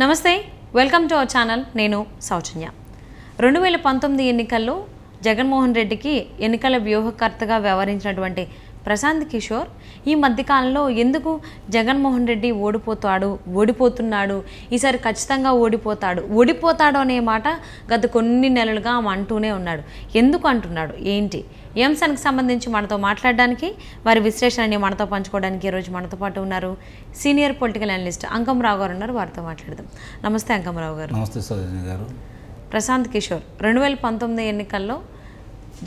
నమస్తే, welcome to our channel. నేను సౌజన్య. 2019 ఎన్నికల్లో జగన్మోహన్ రెడ్డికి ఎన్నికల వ్యూహకర్తగా వ్యవహరించినటువంటి ప్రశాంత్ కిషోర్ ఈ మధ్యకాలంలో ఎందుకు జగన్మోహన్ రెడ్డి ఓడిపోతున్నాడు, ఈసారి ఖచ్చితంగా ఓడిపోతాడు అనే మాట గత కొన్ని నెలలుగా అంటూనే ఉన్నాడు. ఎందుకు అంటున్నాడు, ఏంటి, ఈ అంశానికి సంబంధించి మనతో మాట్లాడడానికి, వారి విశ్లేషణని మనతో పంచుకోవడానికి ఈరోజు మనతో పాటు ఉన్నారు సీనియర్ పొలిటికల్ అనలిస్ట్ అంకమరావు గారు ఉన్నారు. వారితో మాట్లాడదాం. నమస్తే అంకమరావు గారు. నమస్తే సౌజన్య గారు. ప్రశాంత్ కిషోర్ 2019 ఎన్నికల్లో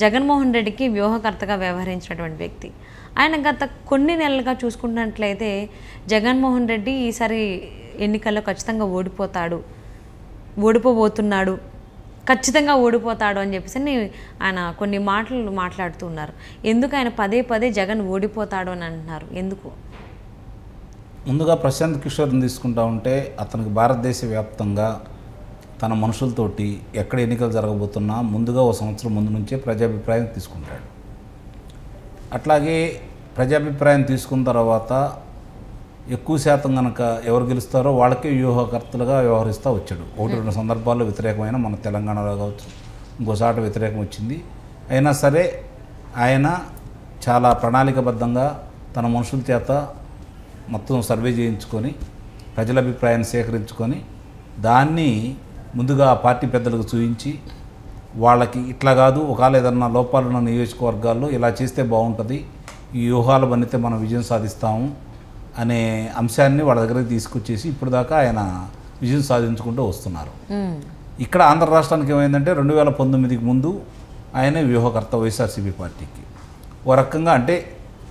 జగన్మోహన్ రెడ్డికి వ్యూహకర్తగా వ్యవహరించినటువంటి వ్యక్తి. ఆయన గత కొన్ని నెలలుగా చూసుకున్నట్లయితే జగన్మోహన్ రెడ్డి ఈసారి ఎన్నికల్లో ఖచ్చితంగా ఓడిపోతాడు అని చెప్పేసి ఆయన కొన్ని మాటలు మాట్లాడుతూ ఉన్నారు. ఎందుకు ఆయన పదే జగన్ ఓడిపోతాడు అని అంటున్నారు, ఎందుకు? ముందుగా ప్రశాంత్ కిషోర్ని తీసుకుంటా ఉంటే అతనికి భారతదేశ వ్యాప్తంగా తన మనుషులతోటి ఎక్కడ ఎన్నికలు జరగబోతున్నా ముందుగా ఓ సంవత్సరం ముందు నుంచే ప్రజాభిప్రాయం తీసుకుంటాడు. అట్లాగే ప్రజాభిప్రాయం తీసుకున్న తర్వాత ఎక్కువ శాతం కనుక ఎవరు గెలుస్తారో వాళ్ళకే వ్యూహకర్తలుగా వ్యవహరిస్తూ వచ్చాడు. 1-2 సందర్భాల్లో వ్యతిరేకమైన మన తెలంగాణలో కావచ్చు, ఇంకోసాట వ్యతిరేకం వచ్చింది. అయినా సరే ఆయన చాలా ప్రణాళికబద్ధంగా తన మనుషుల చేత మొత్తం సర్వే చేయించుకొని ప్రజల అభిప్రాయాన్ని సేకరించుకొని దాన్ని ముందుగా పార్టీ పెద్దలకు చూపించి వాళ్ళకి ఇట్లా కాదు, ఒకవేళ ఏదన్నా లోపాలున్న నియోజకవర్గాల్లో ఇలా చేస్తే బాగుంటుంది, ఈ వ్యూహాలు బన్నితే మనం విజయం సాధిస్తాము అనే అంశాన్ని వాళ్ళ దగ్గరికి తీసుకొచ్చేసి ఇప్పుడు దాకా ఆయన విజయం సాధించుకుంటూ వస్తున్నారు. ఇక్కడ ఆంధ్ర రాష్ట్రానికి ఏమైందంటే 2019కి ముందు ఆయనే వ్యూహకర్త వైఎస్ఆర్సీపీ పార్టీకి. ఓ రకంగా అంటే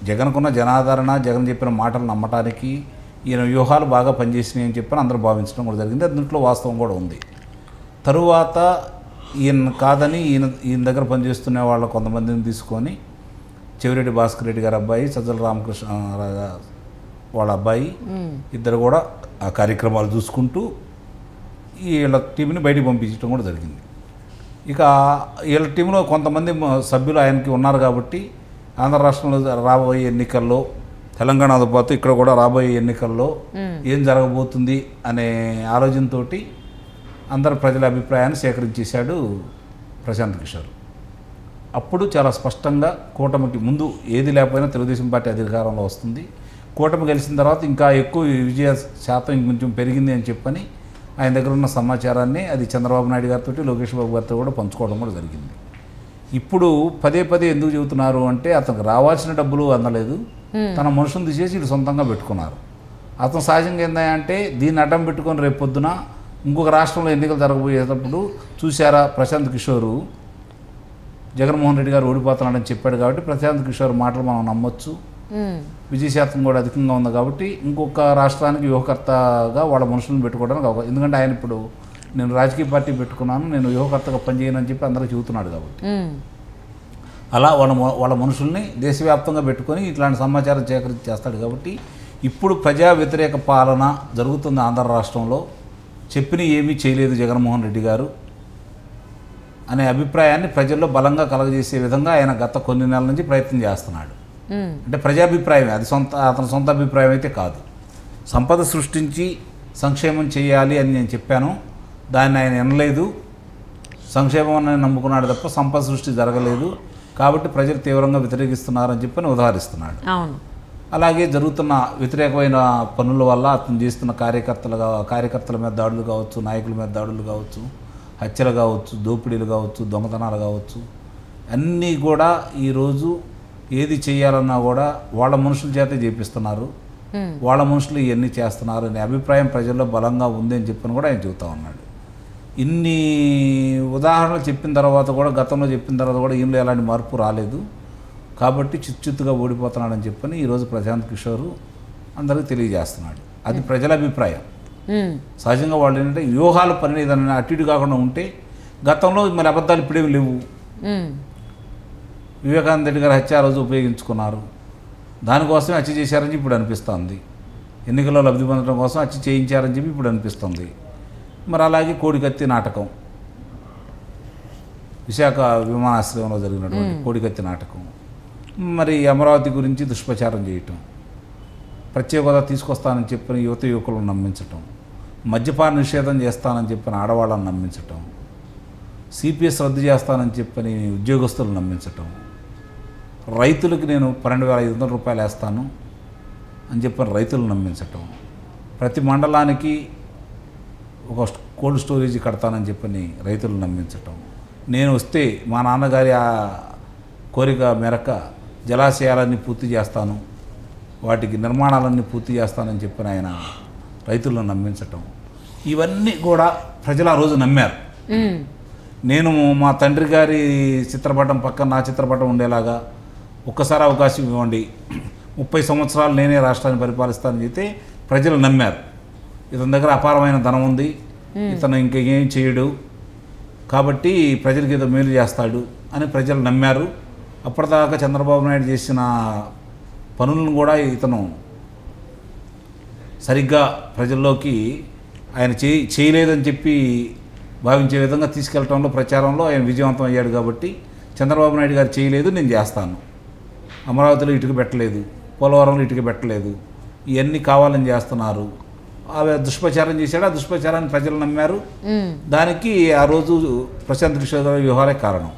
జగన్కున్న జనాదరణ, జగన్ చెప్పిన మాటలు నమ్మటానికి ఈయన వ్యూహాలు బాగా పనిచేసినాయి అని చెప్పని అందరూ భావించడం కూడా జరిగింది. దీంట్లో వాస్తవం కూడా ఉంది. తరువాత ఈయన కాదని ఈయన దగ్గర పనిచేస్తున్న వాళ్ళ కొంతమందిని తీసుకొని చెవిరెడ్డి భాస్కర్ రెడ్డి గారి అబ్బాయి, సజ్జల రామకృష్ణ వాళ్ళ అబ్బాయి ఇద్దరు కూడా ఆ కార్యక్రమాలు చూసుకుంటూ వీళ్ళ టీంని బయటికి పంపించడం కూడా జరిగింది. ఇక వీళ్ళ టీంలో కొంతమంది సభ్యులు ఆయనకి ఉన్నారు కాబట్టి ఆంధ్ర రాష్ట్రంలో రాబోయే ఎన్నికల్లో, తెలంగాణతో పాటు ఇక్కడ కూడా రాబోయే ఎన్నికల్లో ఏం జరగబోతుంది అనే ఆలోచనతోటి అందరు ప్రజల అభిప్రాయాన్ని సేకరించేశాడు ప్రశాంత్ కిషోర్. అప్పుడు చాలా స్పష్టంగా కూటమికి ముందు ఏది లేకపోయినా తెలుగుదేశం పార్టీ అధికారంలో వస్తుంది, కూటమి గెలిచిన తర్వాత ఇంకా ఎక్కువ విజయ శాతం ఇంకొంచెం పెరిగింది అని చెప్పని ఆయన దగ్గర ఉన్న సమాచారాన్ని అది చంద్రబాబు నాయుడు గారితో, లోకేష్ బాబు గారితో కూడా పంచుకోవడం కూడా జరిగింది. ఇప్పుడు పదే ఎందుకు చెబుతున్నారు అంటే అతనికి రావాల్సిన డబ్బులు అందలేదు, తన మనుషులను తీసేసి వీళ్ళు సొంతంగా పెట్టుకున్నారు. అతను సహజంగా ఏంటంటే దీన్ని అడ్డం పెట్టుకొని రేపు పొద్దున ఇంకొక రాష్ట్రంలో ఎన్నికలు జరగబోయేటప్పుడు చూశారా ప్రశాంత్ కిషోరు జగన్మోహన్ రెడ్డి గారు ఓడిపోతున్నాడని చెప్పాడు కాబట్టి ప్రశాంత్ కిషోర్ మాటలు మనం నమ్మొచ్చు, విజయ శాతం కూడా అధికంగా ఉంది కాబట్టి ఇంకొక రాష్ట్రానికి వ్యూహకర్తగా వాళ్ళ మనుషులను పెట్టుకోవడానికి అవకాశం. ఎందుకంటే ఆయన ఇప్పుడు నేను రాజకీయ పార్టీ పెట్టుకున్నాను, నేను వ్యూహకర్తగా పనిచేయను అని చెప్పి అందరూ చెబుతున్నాడు కాబట్టి అలా వాళ్ళ మనుషుల్ని దేశవ్యాప్తంగా పెట్టుకొని ఇట్లాంటి సమాచారం సేకరించి చేస్తాడు. కాబట్టి ఇప్పుడు ప్రజా వ్యతిరేక పాలన జరుగుతుంది ఆంధ్ర రాష్ట్రంలో, చెప్పిన ఏమీ చేయలేదు జగన్మోహన్ రెడ్డి గారు అనే అభిప్రాయాన్ని ప్రజల్లో బలంగా కలగజేసే విధంగా ఆయన గత కొన్ని నెలల నుంచి ప్రయత్నం చేస్తున్నాడు. అంటే ప్రజాభిప్రాయమే, అది అతని సొంత అభిప్రాయం అయితే కాదు. సంపద సృష్టించి సంక్షేమం చేయాలి అని నేను చెప్పాను, దాన్ని ఆయన వినలేదు, సంక్షేమం అని నమ్ముకున్నాడు తప్ప సంపద సృష్టి జరగలేదు, కాబట్టి ప్రజలు తీవ్రంగా వ్యతిరేకిస్తున్నారని చెప్పని ఉదాహరిస్తున్నాడు. అలాగే జరుగుతున్న వ్యతిరేకమైన పనుల వల్ల అతను చేస్తున్న కార్యకర్తల మీద దాడులు కావచ్చు, నాయకుల మీద దాడులు కావచ్చు, హత్యలు కావచ్చు, దోపిడీలు కావచ్చు, దొంగతనాలు కావచ్చు, అన్నీ కూడా ఈరోజు ఏది చేయాలన్నా కూడా వాళ్ళ మనుషుల చేతే చేపిస్తున్నారు, వాళ్ళ మనుషులు ఇవన్నీ చేస్తున్నారు అనే అభిప్రాయం ప్రజల్లో బలంగా ఉంది అని చెప్పని కూడా ఆయన చెబుతూ ఉన్నాడు. ఇన్ని ఉదాహరణలు చెప్పిన తర్వాత కూడా, గతంలో చెప్పిన తర్వాత కూడా ఈయనలో ఎలాంటి మార్పు రాలేదు కాబట్టి చిచ్చుగా ఓడిపోతున్నాడని చెప్పని ఈరోజు ప్రశాంత్ కిషోర్ అందరికీ తెలియజేస్తున్నాడు. అది ప్రజల అభిప్రాయం. సహజంగా వాళ్ళు ఏంటంటే వ్యూహాల పని ఏదైనా అటు ఇటు కాకుండా ఉంటే, గతంలో మరి అబద్ధాలు ఇప్పుడేమి లేవు. వివేకానంద రెడ్డి గారు హత్య ఆ రోజు ఉపయోగించుకున్నారు, దానికోసమే హత్య చేశారని ఇప్పుడు అనిపిస్తుంది. ఎన్నికల్లో లబ్ధి పొందడం కోసం హత్య చేయించారని చెప్పి ఇప్పుడు అనిపిస్తుంది. మరి అలాగే కోడికత్తి నాటకం, విశాఖ విమానాశ్రయంలో జరిగినటువంటి కోడికత్తి నాటకం, మరి అమరావతి గురించి దుష్ప్రచారం చేయటం, ప్రత్యేక హోదా తీసుకొస్తానని చెప్పిన యువకులను నమ్మించటం, మద్యపాన నిషేధం చేస్తానని చెప్పిన ఆడవాళ్ళని నమ్మించటం, సిపిఎస్ రద్దు చేస్తానని చెప్పని ఉద్యోగస్తులను నమ్మించటం, రైతులకి నేను 12,500 రూపాయలు వేస్తాను అని చెప్పిన రైతులను నమ్మించటం, ప్రతి మండలానికి ఒక కోల్డ్ స్టోరేజ్ కడతానని చెప్పని రైతులను నమ్మించటం, నేను వస్తే మా నాన్నగారి ఆ కోరిక మేరకు జలాశయాలన్నీ పూర్తి చేస్తాను, వాటికి నిర్మాణాలన్నీ పూర్తి చేస్తానని చెప్పిన ఆయన రైతులను నమ్మించటం, ఇవన్నీ కూడా ప్రజలు ఆ రోజు నమ్మారు. నేను మా తండ్రి గారి చిత్రపటం పక్కన నా చిత్రపటం ఉండేలాగా ఒక్కసారి అవకాశం ఇవ్వండి, 30 సంవత్సరాలు నేనే రాష్ట్రాన్ని పరిపాలిస్తానని చెప్తే ప్రజలు నమ్మారు. ఇతని దగ్గర అపారమైన ధనం ఉంది, ఇతను ఇంకేం చేయడు కాబట్టి ప్రజలకు ఏదో మేలు చేస్తాడు అని ప్రజలు నమ్మారు. అప్పటిదాకా చంద్రబాబు నాయుడు చేసిన పనులను కూడా ఇతను సరిగ్గా ప్రజల్లోకి ఆయన చేయలేదని చెప్పి భావించే విధంగా తీసుకెళ్లడంలో ప్రచారంలో ఆయన విజయవంతం అయ్యాడు. కాబట్టి చంద్రబాబు నాయుడు గారు చేయలేదు, నేను చేస్తాను, అమరావతిలో ఇటుక పెట్టలేదు, పోలవరంలో ఇటుక పెట్టలేదు, ఇవన్నీ కావాలని చేస్తున్నారు, అవి దుష్ప్రచారం చేశాడు. ఆ దుష్ప్రచారాన్ని ప్రజలు నమ్మారు. దానికి ఆ రోజు ప్రశాంత్ కిషోర్ గారి వ్యవహారే కారణం.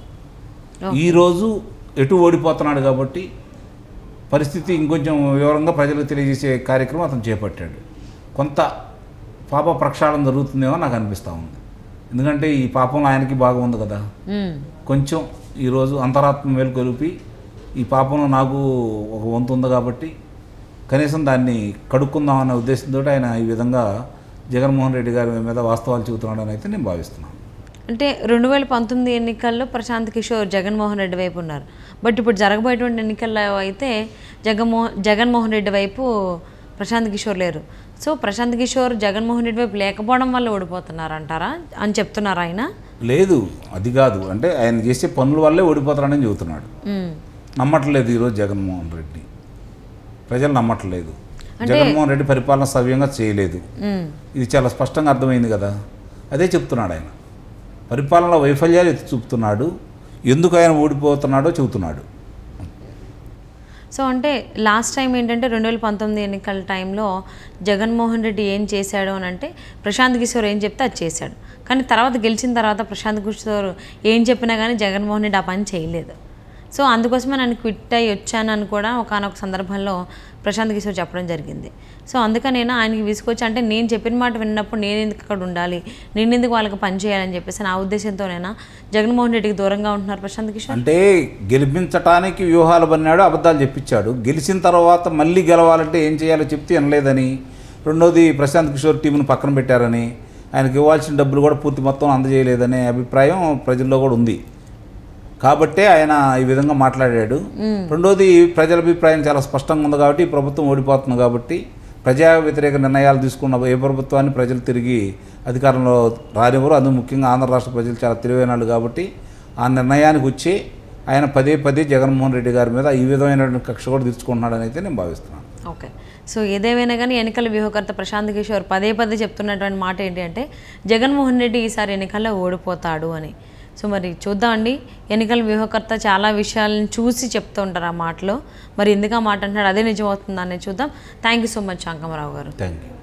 ఈరోజు ఎటు ఓడిపోతున్నాడు కాబట్టి పరిస్థితి ఇంకొంచెం వివరంగా ప్రజలకు తెలియజేసే కార్యక్రమం అతను చేపట్టాడు. కొంత పాప ప్రక్షాళన జరుగుతుందేమో నాకు అనిపిస్తూ ఉంది. ఎందుకంటే ఈ పాపంలో ఆయనకి బాగా ఉంది కదా, కొంచెం ఈరోజు అంతరాత్మ మేలుకొలిపి ఈ పాపంలో నాకు ఒక వంతు ఉంది కాబట్టి కనీసం దాన్ని కడుక్కుందామనే ఉద్దేశంతో ఆయన ఈ విధంగా జగన్మోహన్ రెడ్డి గారి మీద వాస్తవాలు చెబుతున్నాడని అయితే నేను భావిస్తున్నాను. అంటే 2019 ఎన్నికల్లో ప్రశాంత్ కిషోర్ జగన్మోహన్ రెడ్డి వైపు ఉన్నారు. బట్ ఇప్పుడు జరగబోయేటువంటి ఎన్నికల్లో అయితే జగన్మోహన్ రెడ్డి వైపు ప్రశాంత్ కిషోర్ లేరు. సో ప్రశాంత్ కిషోర్ జగన్మోహన్ రెడ్డి వైపు లేకపోవడం వల్ల ఓడిపోతున్నారు అంటారా అని చెప్తున్నారు ఆయన? లేదు, అది కాదు. అంటే ఆయన చేసే పనుల వల్లే ఓడిపోతారని చెబుతున్నాడు. నమ్మట్లేదు ఈరోజు జగన్మోహన్ రెడ్డి, ప్రజలు నమ్మట్లేదు. జగన్మోహన్ రెడ్డి పరిపాలన సవ్యంగా చేయలేదు, ఇది చాలా స్పష్టంగా అర్థమైంది కదా. అదే చెప్తున్నాడు ఆయన, పరిపాలనలో వైఫల్యాలు ఎత్తి చూపుతున్నాడు, ఎందుకు ఆయన ఓడిపోతున్నాడో చెబుతున్నాడు. సో అంటే లాస్ట్ టైం ఏంటంటే 2019 ఎన్నికల టైంలో జగన్మోహన్ రెడ్డి ఏం చేశాడు అని అంటే ప్రశాంత్ కిషోర్ ఏం చెప్తే అది చేశాడు. కానీ తర్వాత గెలిచిన తర్వాత ప్రశాంత్ కిషోర్ ఏం చెప్పినా కానీ జగన్మోహన్ రెడ్డి ఆ పని చేయలేదు. సో అందుకోసమే నన్ను క్విట్ అయ్యి వచ్చానని కూడా ఒకానొక సందర్భంలో ప్రశాంత్ కిషోర్ చెప్పడం జరిగింది. సో అందుకని నేను ఆయనకి విసుకొచ్చి, అంటే నేను చెప్పిన మాట విన్నప్పుడు నేను ఎందుకు అక్కడ ఉండాలి, నేను ఎందుకు వాళ్ళకి పని చేయాలని చెప్పేసి నా ఉద్దేశంతోనైనా జగన్మోహన్ రెడ్డికి దూరంగా ఉంటున్నారు ప్రశాంత్ కిషోర్. అంటే గెలిపించడానికి వ్యూహాలు పన్నాడు, అబద్ధాలు చెప్పించాడు. గెలిచిన తర్వాత మళ్ళీ గెలవాలంటే ఏం చేయాలో చెప్తే వినలేదని, రెండోది ప్రశాంత్ కిషోర్ టీంను పక్కన పెట్టారని, ఆయనకి ఇవ్వాల్సిన డబ్బులు కూడా పూర్తి మొత్తం అందజేయలేదనే అభిప్రాయం ప్రజల్లో కూడా ఉంది. కాబట్టే ఆయన ఈ విధంగా మాట్లాడాడు. రెండోది ప్రజల అభిప్రాయం చాలా స్పష్టంగా ఉంది కాబట్టి ఈ ప్రభుత్వం ఓడిపోతుంది కాబట్టి ప్రజా వ్యతిరేక నిర్ణయాలు తీసుకున్న ఏ ప్రభుత్వాన్ని ప్రజలు తిరిగి అధికారంలో రానివ్వరు. అందుకు ముఖ్యంగా ఆంధ్ర రాష్ట్ర ప్రజలు చాలా తెలివైన వాళ్ళు కాబట్టి ఆ నిర్ణయానికి వచ్చి ఆయన పదే జగన్మోహన్ రెడ్డి గారి మీద ఈ విధమైన కక్ష కూడా తీర్చుకుంటున్నాడని అయితే నేను భావిస్తున్నాను. ఓకే, సో ఏదేమైనా కానీ ఎన్నికల వ్యూహకర్త ప్రశాంత్ కిషోర్ పదే చెప్తున్నటువంటి మాట ఏంటి అంటే జగన్మోహన్ రెడ్డి ఈసారి ఎన్నికల్లో ఓడిపోతాడు అని. సో మరి చూద్దామండి, ఎన్నికల వ్యూహకర్త చాలా విషయాలను చూసి చెప్తూ ఉంటారు ఆ మాటలో. మరి ఎందుకు ఆ మాట అంటున్నాడు, అదే నిజమవుతుందని చూద్దాం. Thank you so much Ankamarao గారు. Thank you.